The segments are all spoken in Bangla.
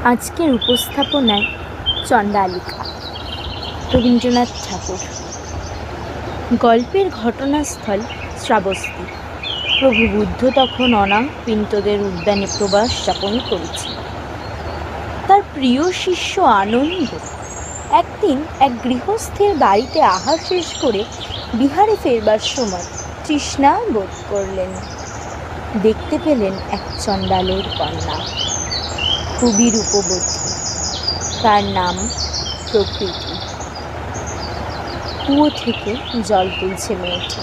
আজকের উপস্থাপনায় চণ্ডালিকা, রবীন্দ্রনাথ ঠাকুর। গল্পের ঘটনাস্থল শ্রাবস্তী। প্রভু বুদ্ধ তখন অনাপিন্তদের উদ্যানে প্রবাস যাপন করেছিল। তার প্রিয় শিষ্য আনন্দ একদিন এক গৃহস্থের বাড়িতে আহার শেষ করে বিহারে ফেরবার সময় তৃষ্ণা বোধ করলেন। দেখতে পেলেন এক চণ্ডালের কন্যা, খুবই রূপবতী। তার নাম প্রকৃতি। কুয়ো থেকে জল তুলছে মেয়েটি।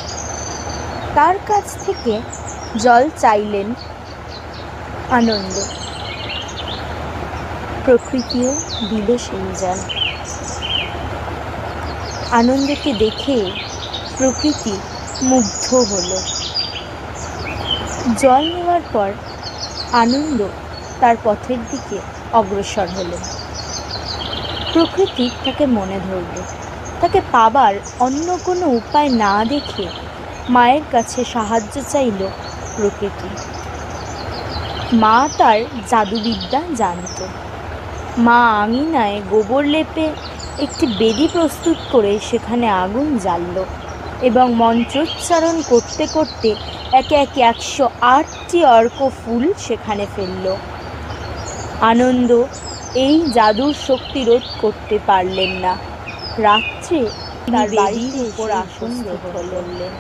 তার কাছ থেকে জল চাইলেন আনন্দ। প্রকৃতিও দিল সেই জল। আনন্দকে দেখে প্রকৃতি মুগ্ধ হলো। জল নেওয়ার পর আনন্দ তার পথের দিকে অগ্রসর হলেন। প্রকৃতি তাকে মনে ধরল। তাকে পাবার অন্য কোনো উপায় না দেখে মায়ের কাছে সাহায্য চাইল প্রকৃতি। মা তার জাদুবিদ্যা জানত। মা আঙিনায় গোবর লেপে একটি বেদি প্রস্তুত করে সেখানে আগুন জ্বালল এবং মন্ত্রোচ্চারণ করতে করতে একে একে 108টি অর্ক ফুল সেখানে ফেলল। আনন্দ এই জাদুর শক্তি রোধ করতে পারলেন না। রাত্রে তার বাড়ির উপর আসন ধরলেন।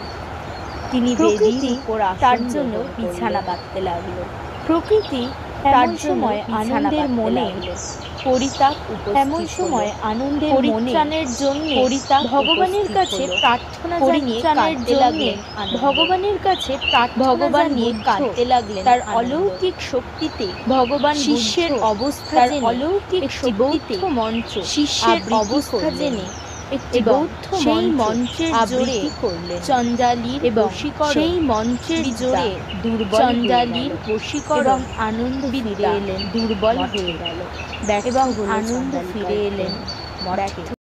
তিনি প্রকৃতি তার জন্য বিছানা পাততে লাগলো। প্রকৃতি তার সময় আনন্দের মনে পরিতাপ, এমন সময় আনন্দের পরিত্রাণের জন্য ভগবানের কাছে প্রার্থনা জানিয়ে কাঁদতে লাগলেন। ভগবানের কাছে ভগবান নিয়ে কাঁদতে লাগলেন। তার অলৌকিক শক্তিতে ভগবান শিষ্যের অবস্থা জেনে অলৌকিক শক্তিতে মন্ত্র শিষ্যের অবস্থা জেনে একটি বৌদ্ধ সেই মন্ত্রের জোরে করলেন চণ্ডালীর এবং সেই মন্ত্রের জোরে চণ্ডালীর বশীকরণ। আনন্দ ফিরে এলেন, দুর্বল হয়ে গেল এবং আনন্দ ফিরে এলেন ব্যর্থ